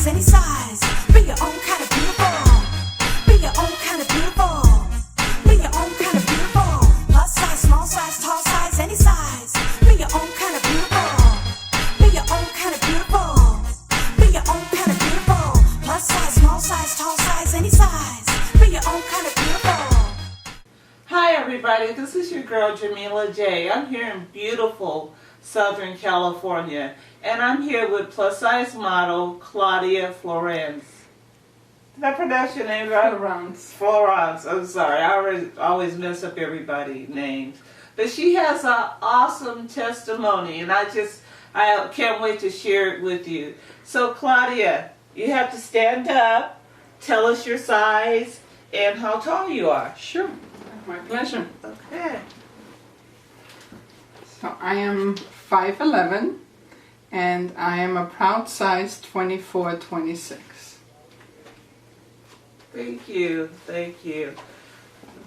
size, any size. Be your own kind of beautiful. Be your own kind of beautiful. Be your own kind of beautiful. Plus size, small size, tall size, any size. Be your own kind of beautiful. Be your own kind of beautiful. Be your own kind of beautiful. Plus size, small size, tall size, any size. Be your own kind of beautiful. Hi everybody, this is your girl Jamila J. I'm here in beautiful Southern California, and I'm here with plus size model Claudia Florence. Did I pronounce your name right? Florence. I'm sorry, I always mess up everybody's names. But she has an awesome testimony, and I can't wait to share it with you. So Claudia, you have to stand up, tell us your size, and how tall you are. Sure, my pleasure. Okay. So I am 5'11", and I am a proud size 24-26. Thank you, thank you.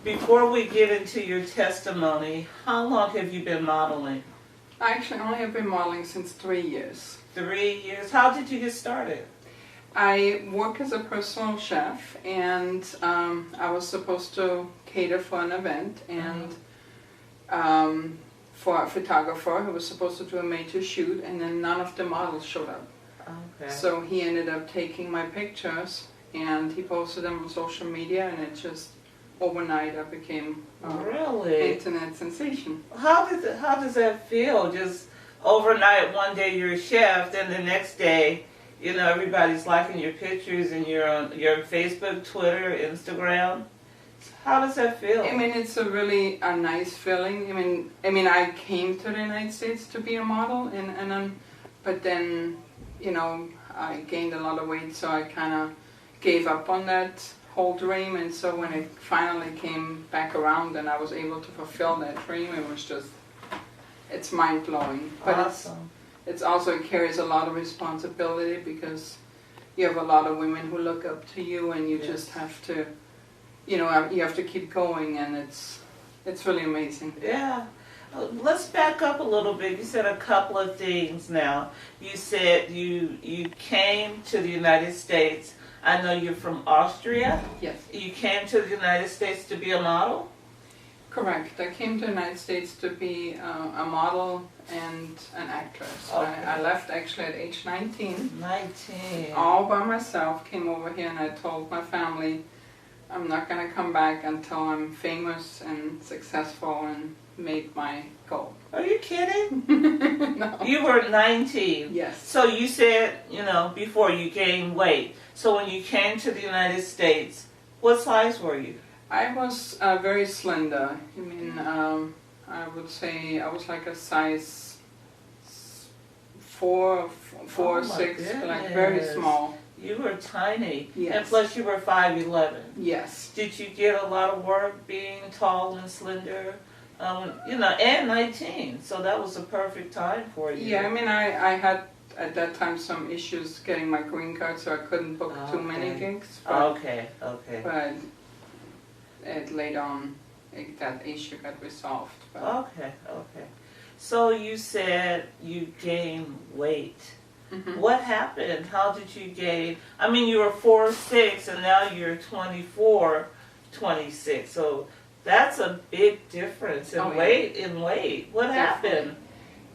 Before we get into your testimony, how long have you been modeling? I actually only have been modeling since 3 years. 3 years. How did you get started? I work as a personal chef, and I was supposed to cater for an event, and for a photographer who was supposed to do a made-to shoot, and then none of the models showed up. Okay. So he ended up taking my pictures, and he posted them on social media, and it just overnight I became really internet sensation. How does that feel? Just overnight, one day you're a chef, then the next day, you know, everybody's liking your pictures, and you're on Facebook, Twitter, Instagram. How does that feel? I mean, it's a really nice feeling. I mean, I came to the United States to be a model, but then, you know, I gained a lot of weight, so I kind of gave up on that whole dream. And so when it finally came back around and I was able to fulfill that dream, it was just, it's mind blowing. But awesome. It's also, it carries a lot of responsibility, because you have a lot of women who look up to you, and you just have to, you know, you have to keep going, and it's really amazing. Yeah. Let's back up a little bit. You said a couple of things now. You said you came to the United States. I know you're from Austria. Yes. You came to the United States to be a model? Correct. I came to the United States to be a model and an actress. Okay. I left actually at age 19. 19. All by myself, came over here, and I told my family, I'm not going to come back until I'm famous and successful and made my goal. Are you kidding? No. You were 19. Yes. So you said, you know, before you gained weight. So when you came to the United States, what size were you? I was very slender. I mean, I would say I was like a size 4, 6, like very small. You were tiny. Yes. And plus you were 5'11". Yes. Did you get a lot of work being tall and slender? You know, and 19. So that was a perfect time for you. Yeah, I mean, I had at that time some issues getting my green card, so I couldn't book too many gigs. But, But later on, that issue got resolved. But. Okay. So you said you gained weight. Mm-hmm. What happened? How did you gain? I mean, you were 4'6", and now you're 24, 26. So that's a big difference in weight. What happened?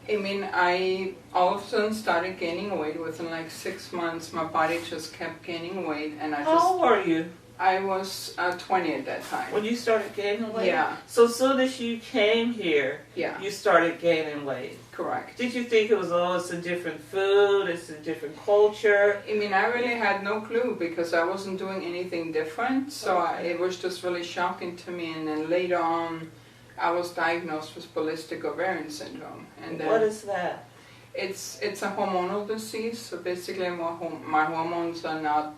I mean, I all of a sudden started gaining weight. Within like 6 months, my body just kept gaining weight, and How old were you? I was 20 at that time. When you started gaining weight? Yeah. So as soon as you came here, you started gaining weight. Correct. Did you think it was, it's a different food, it's a different culture? I mean, I really had no clue, because I wasn't doing anything different, so it was just really shocking to me. And then later on, I was diagnosed with polycystic ovarian syndrome. And what is that? It's a hormonal disease, so basically my hormones are not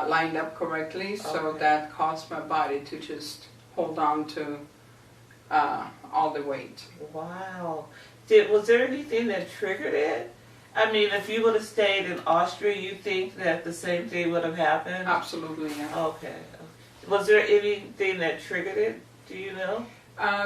lined up correctly, so that caused my body to just hold on to all the weight. Wow. Was there anything that triggered it? I mean, if you would have stayed in Austria, you think that the same thing would have happened? Absolutely, yeah. Okay. Was there anything that triggered it? Do you know?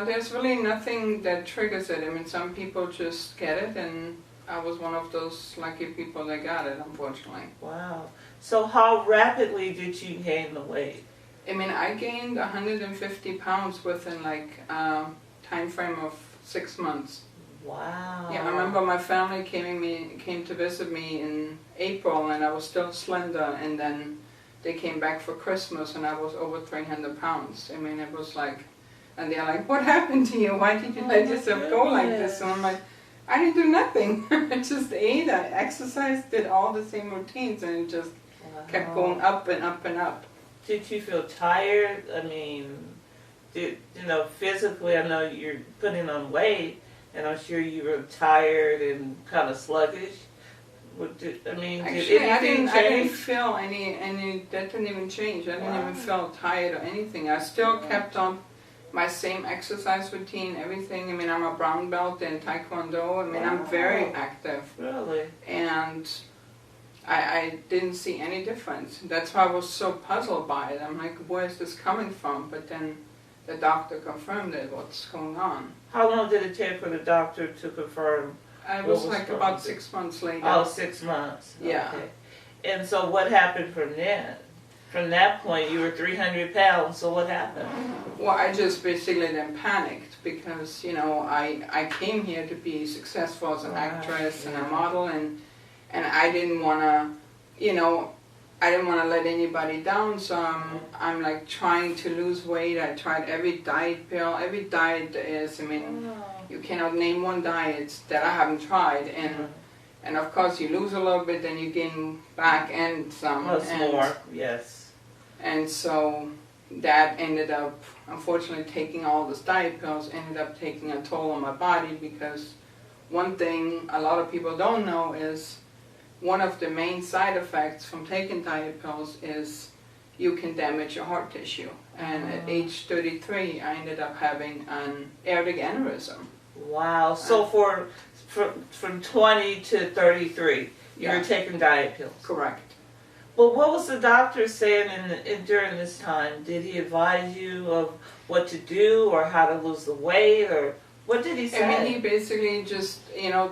There's really nothing that triggers it. I mean, some people just get it, and I was one of those lucky people that got it, unfortunately. Wow. So how rapidly did you gain the weight? I mean, I gained 150 pounds within like time frame of 6 months. Wow. Yeah, I remember my family came to visit me in April, and I was still slender, and then they came back for Christmas, and I was over 300 pounds. I mean, it was like, and they're like, "What happened to you? Why did you let yourself go like this?" And I'm like, "I didn't do nothing. I just ate, I exercised, did all the same routines, and it just kept going up and up and up." Did you feel tired? I mean, physically, I know you're putting on weight, and I'm sure you were tired and kind of sluggish. Did Actually, anything I didn't change? feel any, that didn't even change. I didn't even feel tired or anything. I still kept on my same exercise routine, everything. I mean, I'm a brown belt in Taekwondo. I mean, I'm very active. Really? And I didn't see any difference. That's why I was so puzzled by it. I'm like, where is this coming from? But then the doctor confirmed it, what's going on. How long did it take for the doctor to confirm? I was What was like wrong about with 6 months later. Oh, 6 months. Yeah. Okay. And so what happened from then? From that point, you were 300 pounds, so what happened? Well, I just basically then panicked because, I came here to be successful as an actress and a model, and I didn't want to, I didn't want to let anybody down, so I'm like trying to lose weight. I tried every diet pill. Every diet is, you cannot name one diet that I haven't tried, and of course you lose a little bit, then you gain back and some. Plus more, yes. And so that ended up, unfortunately, taking all those diet pills, ended up taking a toll on my body, because one thing a lot of people don't know is one of the main side effects from taking diet pills is you can damage your heart tissue. And at age 33, I ended up having an aortic aneurysm. Wow. So from 20 to 33, you were taking diet pills. Correct. Well, what was the doctor saying during this time? Did he advise you of what to do or how to lose the weight, or what did he say? I mean, he basically just,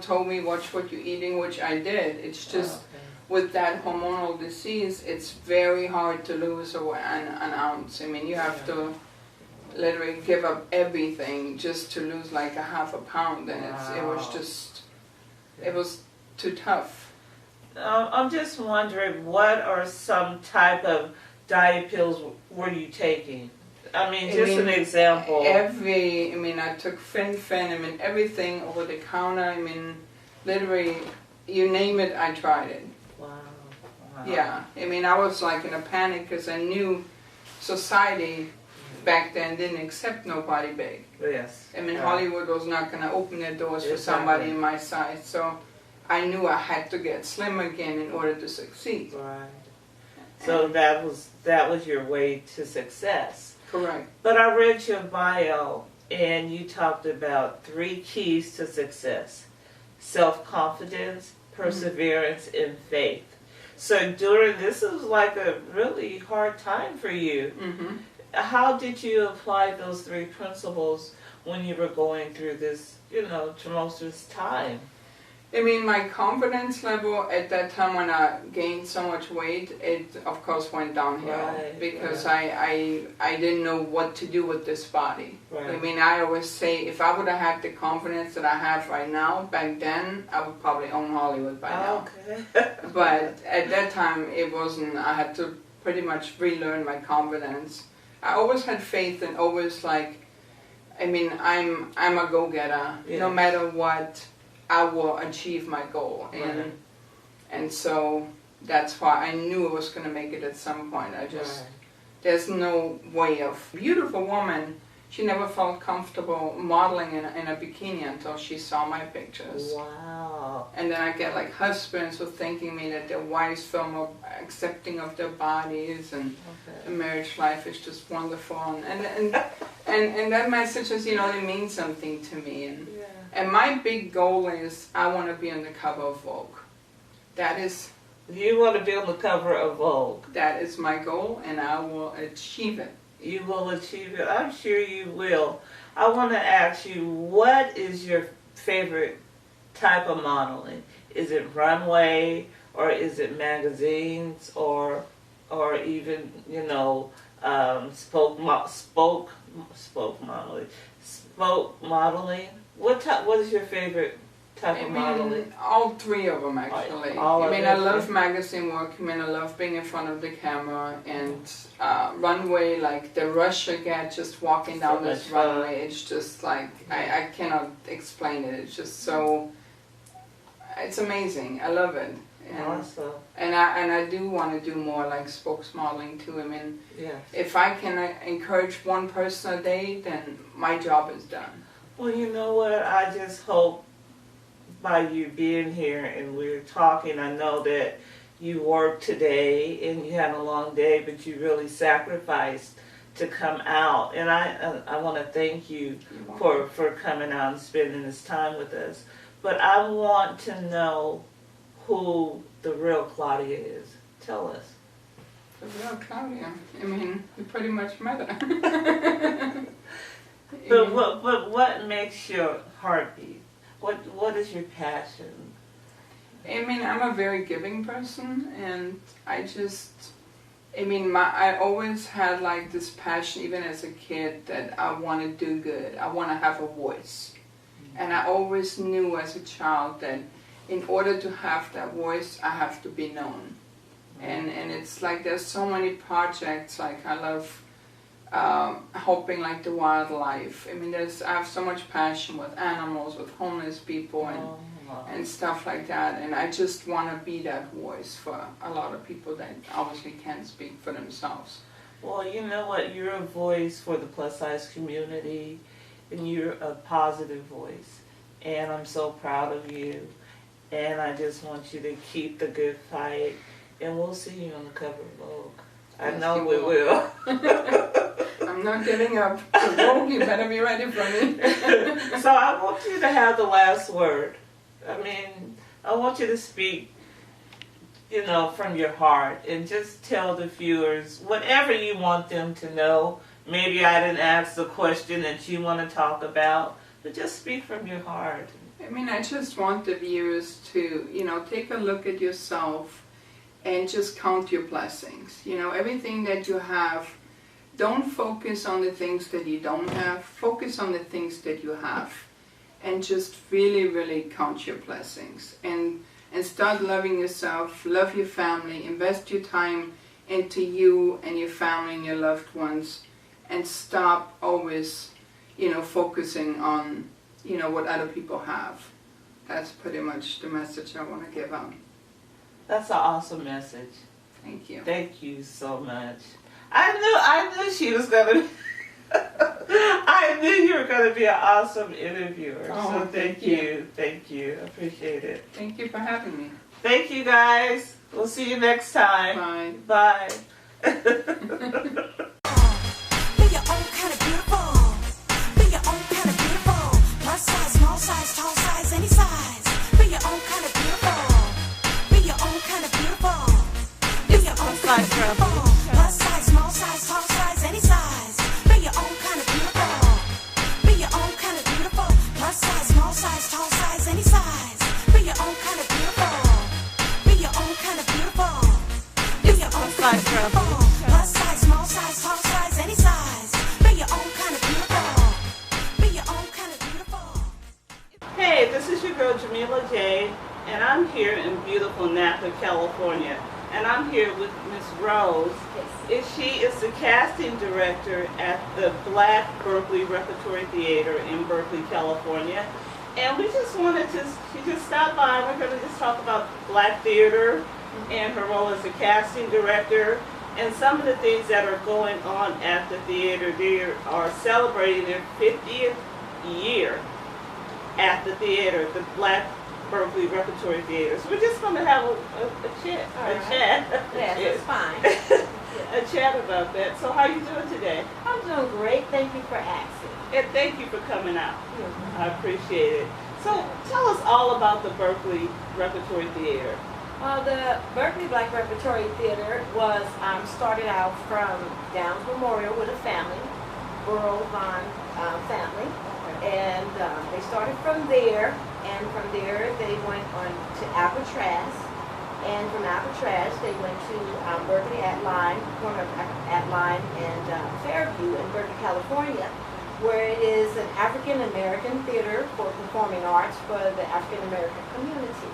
told me watch what you're eating, which I did. It's just with that hormonal disease, it's very hard to lose an ounce. I mean, you have to literally give up everything just to lose like a half a pound, and it was too tough. I'm just wondering, what are some type of diet pills were you taking? I mean, an example. I took Fen, everything over the counter. Literally, you name it, I tried it. Wow. Yeah, I was like in a panic because I knew society back then didn't accept nobody big. Yes. Hollywood was not going to open their doors for somebody in my size, so I knew I had to get slim again in order to succeed. Right. So that was your way to success. Correct. But I read your bio, and you talked about 3 keys to success: self-confidence, perseverance, and faith. So this was like a really hard time for you. Mm-hmm. How did you apply those 3 principles when you were going through this, tumultuous time? My confidence level at that time when I gained so much weight, it of course went downhill, because I didn't know what to do with this body. Right. I always say, if I would have had the confidence that I have right now, back then, I would probably own Hollywood by now. Okay. But at that time, it wasn't. I had to pretty much relearn my confidence. I always had faith, and always I'm a go-getter. Yes. No matter what, I will achieve my goal, and so that's why I knew I was going to make it at some point. There's no way of beautiful woman. She never felt comfortable modeling in a bikini until she saw my pictures. Wow. And then I get husbands who thanking me that their wives feel more accepting of their bodies, and the marriage life is just wonderful, and that message is, it means something to me. And my big goal is I want to be on the cover of Vogue. You want to be on the cover of Vogue. That is my goal, and I will achieve it. You will achieve it. I'm sure you will. I want to ask you, what is your favorite type of modeling? Is it runway, or is it magazines, or even spoke modeling? What is your favorite type of modeling? All three of them actually. I love magazine work. I love being in front of the camera, and runway, like the rush I get just walking down this runway. It's just like I cannot explain it. It's just so. It's amazing. I love it. And, awesome. And I do want to do more like spokes modeling too. If I can encourage one person a day, then my job is done. Well, you know what? I just hope by you being here and we're talking, I know that you worked today and you had a long day, but you really sacrificed to come out. And I want to thank you for coming out and spending this time with us. But I want to know who the real Claudia is. Tell us. The real Claudia? You pretty much met her. But what makes your heart beat? What is your passion? I'm a very giving person, and I always had like this passion, even as a kid, that I want to do good. I want to have a voice. And I always knew as a child that in order to have that voice, I have to be known. And it's like there's so many projects, like I love helping like the wildlife. I have so much passion with animals, with homeless people and stuff like that. And I just want to be that voice for a lot of people that obviously can't speak for themselves. Well, you know what? You're a voice for the plus size community, and you're a positive voice. And I'm so proud of you. And I just want you to keep the good fight. And we'll see you on the cover of Vogue. I know we will. I'm not giving up. So Vogue, you better be ready for me. So I want you to have the last word. I want you to speak, from your heart, and just tell the viewers whatever you want them to know. Maybe I didn't ask the question that you want to talk about, but just speak from your heart. I just want the viewers to, take a look at yourself and just count your blessings. Everything that you have, don't focus on the things that you don't have, focus on the things that you have. And just really, really count your blessings. And start loving yourself, love your family, invest your time into you and your family and your loved ones. And stop always, focusing on, what other people have. That's pretty much the message I want to give out. That's an awesome message. Thank you. Thank you so much. I knew she was gonna. I knew you were gonna be an awesome interviewer. Oh, so thank you. Thank you. I appreciate it. Thank you for having me. Thank you, guys. We'll see you next time. Bye. Bye. Be your own kind of beautiful. Be your own kind of beautiful. Plus size, small size, tall size, any size. Be your own kind of beautiful. Be your own kind of beautiful. Be your own kind of beautiful. Plus size, small size, tall size, any size. Be your own kind of beautiful. Be your own kind of beautiful. Plus size, small size, tall size, any size. Be your own kind of beautiful. Be your own kind of beautiful. Be your own kind of beautiful. Plus size, small size, tall size, any size. Be your own kind of beautiful. Be your own kind of beautiful. Hey, this is your girl Jamila J, and I'm here in beautiful Napa, California. And I'm here with Miss Rose. She is the casting director at the Black Berkeley Repertory Theater in Berkeley, California. And we just wanted to, she just stopped by. We're going to just talk about Black theater and her role as a casting director and some of the things that are going on at the theater. They are celebrating their 50th year at the theater, the Black Berkeley Repertory Theater. So we're just going to have a chat. Yes, it's fine. A chat about that. So how are you doing today? I'm doing great. Thank you for asking. And thank you for coming out. I appreciate it. So tell us all about the Berkeley Repertory Theater. The Berkeley Black Repertory Theater was started out from Downs Memorial with a family, Burrow Vaughn family. And they started from there, and from there they went on to Alcatraz, and from Alcatraz they went to Berkeley at Line, corner of at Line and Fairview in Berkeley, California, where it is an African American theater for performing arts for the African American community.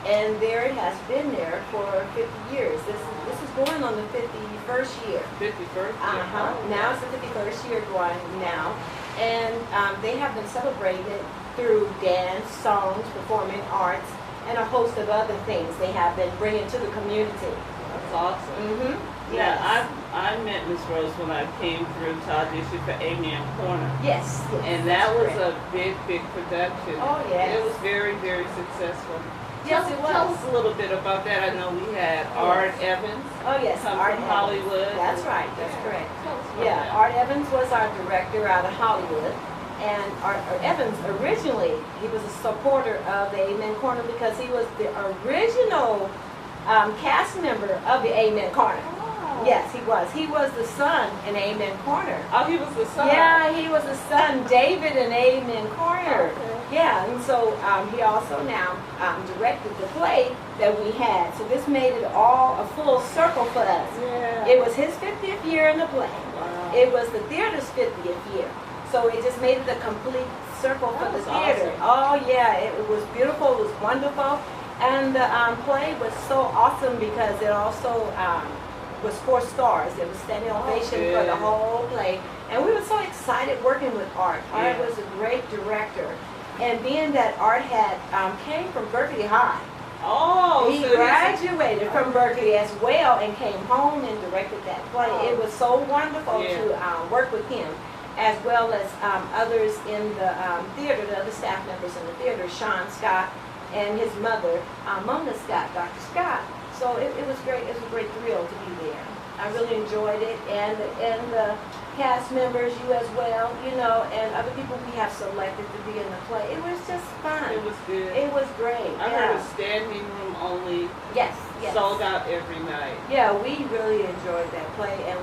And there it has been there for 50 years. This is going on the 51st year. 51st? Now it's the 51st year going now. And they have been celebrating it through dance, songs, performing arts, and a host of other things they have been bringing to the community. That's awesome. Mm-hmm. Yeah, Yes. I met Miss Rose when I came through to audition for Amen Corner. Yes. Yes, And that that's was correct. a big production. Oh, yes. It was very, very successful. Yes, it was. Tell us a little bit about that. I know we had Art Evans Oh, yes. come Art from Evans. Hollywood. That's right. That's correct. Tell us about Yeah, that. Art Evans was our director out of Hollywood. And Art Evans originally, he was a supporter of the Amen Corner because he was the original cast member of the Amen Corner. Oh. Yes, he was. He was the son in Amen Corner. Oh, he was the son. Yeah, he was the son, David in Amen Corner. Okay. Yeah, and so he also now directed the play that we had. So this made it all a full circle for us. Yeah. It was his 50th year in the play. Wow. It was the theater's 50th year. So it just made it a complete circle for That the was theater. awesome. Oh yeah, it was beautiful, it was wonderful. And the play was so awesome because it also was 4 stars. There was standing ovation for the good. whole play. And we were so excited working with Art. Art Yeah. was a great director. And being that Art had came from Berkeley High, Oh, he so he's- graduated from Berkeley as well and came home and directed that play. Oh. It was so wonderful Yeah. to work with him, as well as others in the theater, the other staff members in the theater, Sean Scott and his mother, Mona Scott, Dr. Scott. So it was great. It was a great thrill to be there. I really enjoyed it, and the cast members, you as well, you know, and other people we have selected to be in the play. It was just fun. It was good. It was great. I yeah. heard a standing room only, Yes, yes. sold out every night. Yeah, we really enjoyed that play, and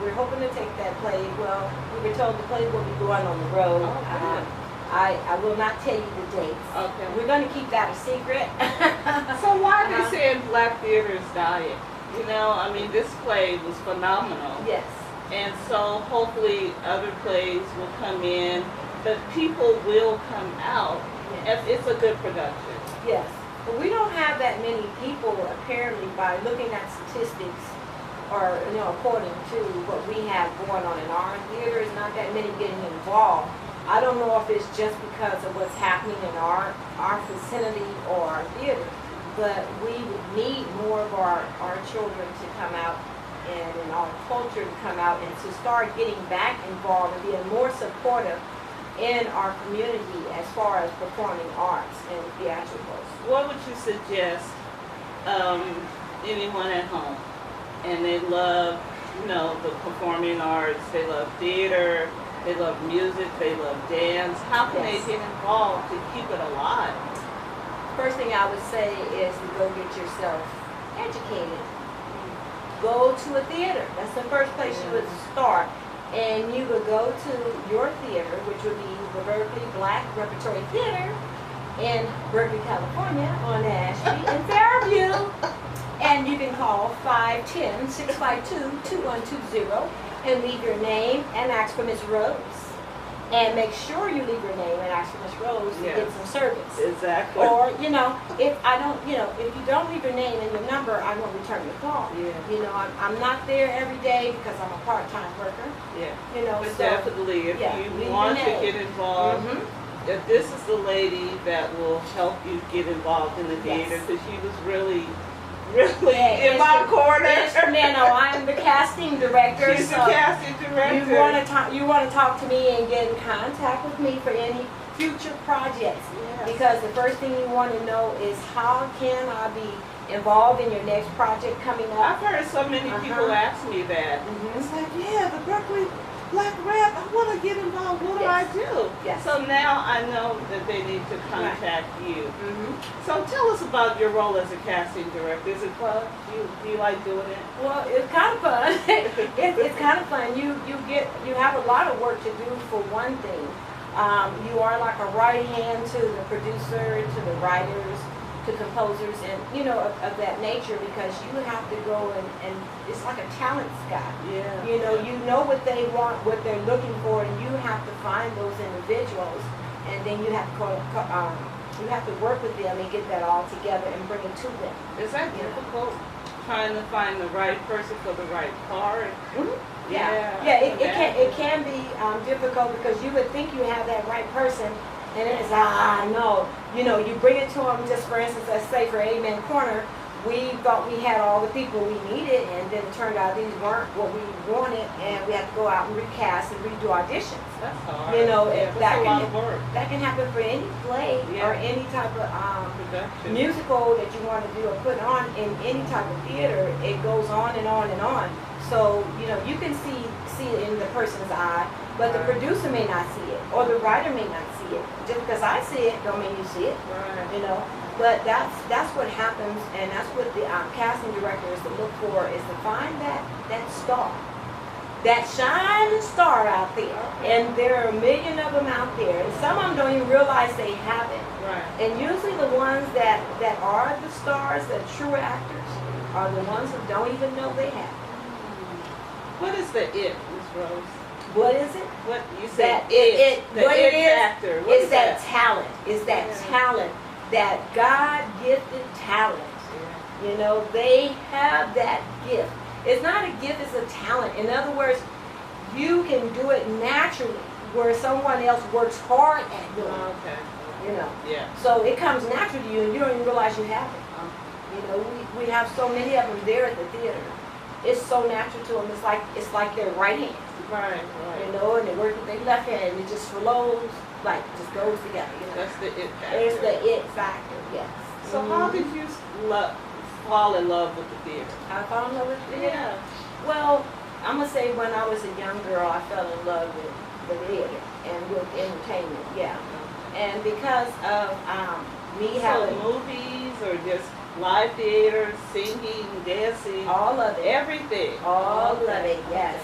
we're hoping to take that play. Well, we were told the play will be going on the road. Oh, good. I will not tell you the dates. Okay. We're going to keep that a secret. So why are they saying Black theater is dying? You know, I mean, this play was phenomenal. Yes. And so hopefully other plays will come in, but people will come out Yes. if it's a good production. Yes. But we don't have that many people, apparently, by looking at statistics or, you know, according to what we have going on in our theaters, not that many getting involved. I don't know if it's just because of what's happening in our vicinity or our theater, but we would need more of our children to come out and in our culture to come out and to start getting back involved and being more supportive in our community as far as performing arts and theatricals. What would you suggest anyone at home, and they love, you know, the performing arts, they love theater, they love music, they love dance. How can Yes. they get involved to keep it alive? First thing I would say is to go get yourself educated. Go to a theater. That's the first place you would start. And you would go to your theater, which would be the Berkeley Black Repertory Theater in Berkeley, California, on Ash Street in Fairview. And you can call 510-652-2120 and leave your name and ask for Miss Rose. And make sure you leave your name and ask for Miss Rose to Yes. get some service. Exactly. Or, you know, if you don't leave your name and your number, I won't return your call. Yeah. You know, I'm not there every day because I'm a part-time worker. Yeah. You know, But so definitely, if yeah, you leave want your to name. get involved, Mhm. if this is the lady that will help you get involved in the theater, Yes. because she was really Yeah, in my corner. Instrumental. I'm the casting director. She's the so casting director. you want to talk to me and get in contact with me for any future projects. Yes. Because the first thing you want to know is how can I be involved in your next project coming up. I've heard so many people Uh-huh. ask me that. Mhm. It's like, yeah, the Berkeley Black Rep, I want to get involved. What do I Yes. do? Yes. So now I know that they need to contact you. Mhm. So tell us about your role as a casting director. Is it fun? Do you like doing it? Well, it's kind of fun. It's kind of fun. You have a lot of work to do for one thing, You are like a right hand to the producer, to the writers, to composers, and of that nature, because you have to go and it's like a talent scout. Yeah. You know what they want, what they're looking for, and you have to find those individuals, and then you have to work with them and get that all together and bring it to them. Is that difficult? Trying to find the right person for the right part? Mm-hmm. Yeah. It can be difficult, because you would think you have that right person, and it's no. You bring it to them. Just for instance, let's say for Amen Corner, we thought we had all the people we needed, and then it turned out these weren't what we wanted, and we had to go out and recast and redo auditions. That's hard. That's a lot of work. That can happen for any play or any type of Production. musical that you want to do or put on in any type of theater. It goes on and on and on. So you can see it in the person's eye, but the producer may not see it, or the writer may not see it. Just because I see it, don't mean you see it. Right. But that's what happens, and that's what the casting directors to look for, is to find that star, that shining star out there. And there are a million of them out there, and some of them don't even realize they have it. Right. And usually the ones that are the stars, the true actors, are the ones who don't even know they have it. What is the it, Miss Rose? What is it? What you said? What it is, factor. What is that talent. It's that talent, that God-gifted talent. Yeah. They have that gift. It's not a gift, it's a talent. In other words, you can do it naturally, where someone else works hard at doing it. Okay. Yeah. So it comes natural to you, and you don't even realize you have it. We have so many of them there at the theater. It's so natural to them. It's like their right hand. Right. And they work with their left hand, and it just flows, just goes together. That's the it factor. It's the it factor, yes. So how did you fall in love with the theater? I fall in love with the theater? Yeah. Well, I'm going to say when I was a young girl, I fell in love with the theater and with entertainment, yeah. And because of me having... movies or just live theater, singing, dancing? All of it. Everything? All of it, yes.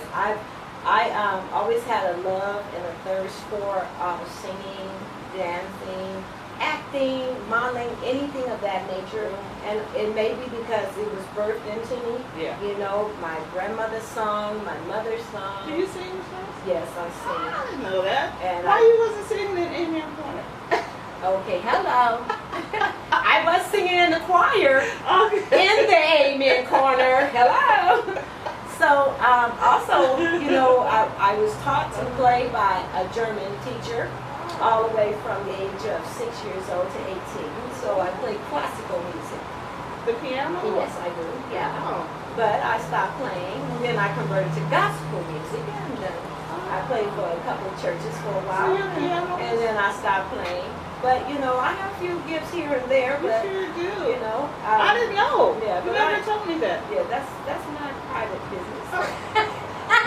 I always had a love and a thirst for singing, dancing, acting, modeling, anything of that nature. And it may be because it was birthed into me. Yeah. My grandmother sung, my mother sung. Do you sing, Miss Rose? Yes, I sing. I didn't know that. And why you wasn't singing in Amen Corner? Okay, hello. I was singing in the choir in the Amen Corner. Hello. So also, I was taught to play by a German teacher all the way from the age of 6 years old to 18. So I play classical music. The piano? Yes, I do. Yeah. Oh. But I stopped playing, and then I converted to gospel music, and I played for a couple of churches for a while. So you're a piano? And then I stopped playing. But I have a few gifts here and there. You But sure do. I I didn't know. Yeah, You but never told me that. Yeah, that's my private business.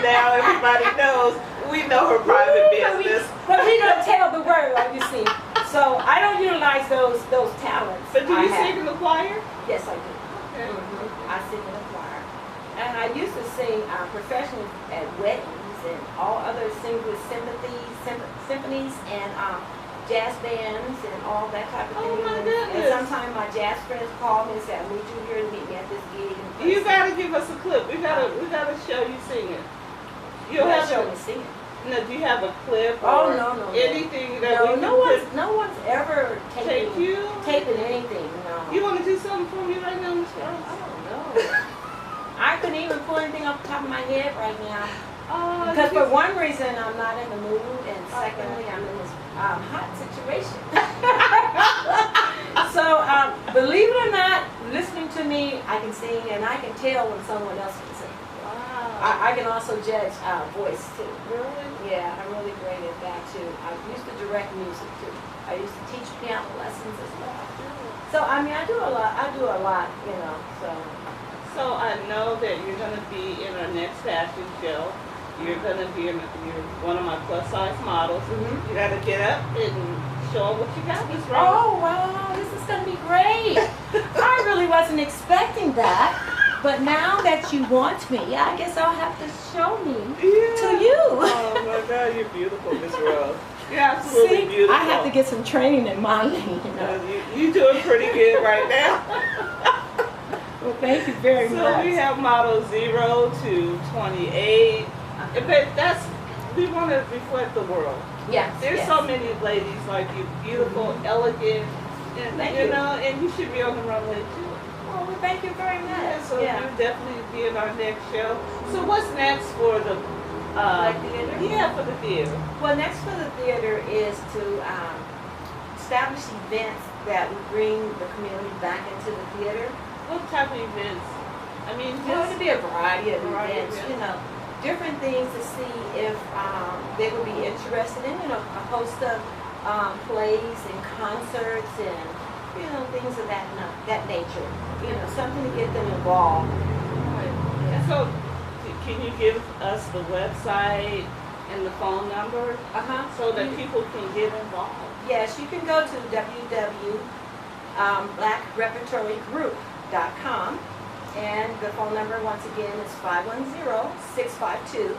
Now everybody knows. We know her private business. But we don't tell the world, you see. So I don't utilize those talents. But do I you have. sing in the choir? Yes, I do. Okay. I sing in the choir. And I used to sing professionally at weddings and all other sing with symphonies and jazz bands and all that type of thing. Oh my And goodness. sometimes my jazz friends call me and say, I need you here to meet me at this gig. You gotta give us a clip. We gotta show you singing. You'll have to show me singing. No, do you have a clip Oh, or no. anything that we No can one's ever take you? taping anything, no. You want to do something for me right now, Miss I Rose? don't know. I couldn't even pull anything off the top of my head right now. Oh, Because for one reason, I'm not in the mood, and secondly, I'm in this hot situation. So, believe it or not, listening to me, I can sing, and I can tell when someone else can sing. wow. I can also judge voice, too. Really? Yeah, I'm really great at that, too. I used to direct music, too. I used to teach piano lessons as well. So, I do a lot, so. So I know that you're going to be in our next fashion show. You're going to be you're one of my plus size models. Mhm. You got to get up and show them what you got, Miss Rose. Oh, wow, this is going to be great. I really wasn't expecting that. But now that you want me, I guess I'll have to show me to you. Oh my God, you're beautiful, Miss Rose. You're absolutely See, beautiful. I have to get some training in modeling, you know. You're doing pretty good right now. Well, thank you very So much. we have model 0 to 28. But we want to reflect the world. Yes, There's yes. so many ladies like you, beautiful, elegant, and Thank you you. know, and you should be on the runway too. Oh, well, thank you very much. Yeah, so Yeah. you definitely be in our next show. So what's next for the Like theater? Yeah, for the theater. Well, next for the theater is to establish events that would bring the community back into the theater. What type of events? I mean, Well, just it'd be a variety of Variety of events, events. you know, different things to see if they would be interested in, you know, a host of plays and concerts and, you know, things of that nature. You know, something to get them involved. Yeah. so. Can you give us the website and the phone number so that people can get involved? Yes, you can go to www.blackrepertorygroup.com, and the phone number once again is 510-652-2120.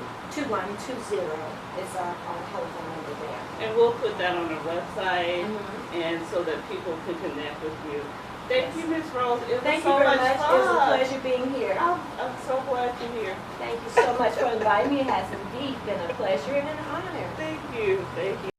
It's our telephone number there. And we'll put that on our website, Mhm. and so that people can connect with you. Thank you, Ms. Rose. It was Thank so you very much much. fun. It was a pleasure being here. I'm so glad you're here. Thank you so much for inviting me. It has indeed been a pleasure and an honor. Thank you. Thank you.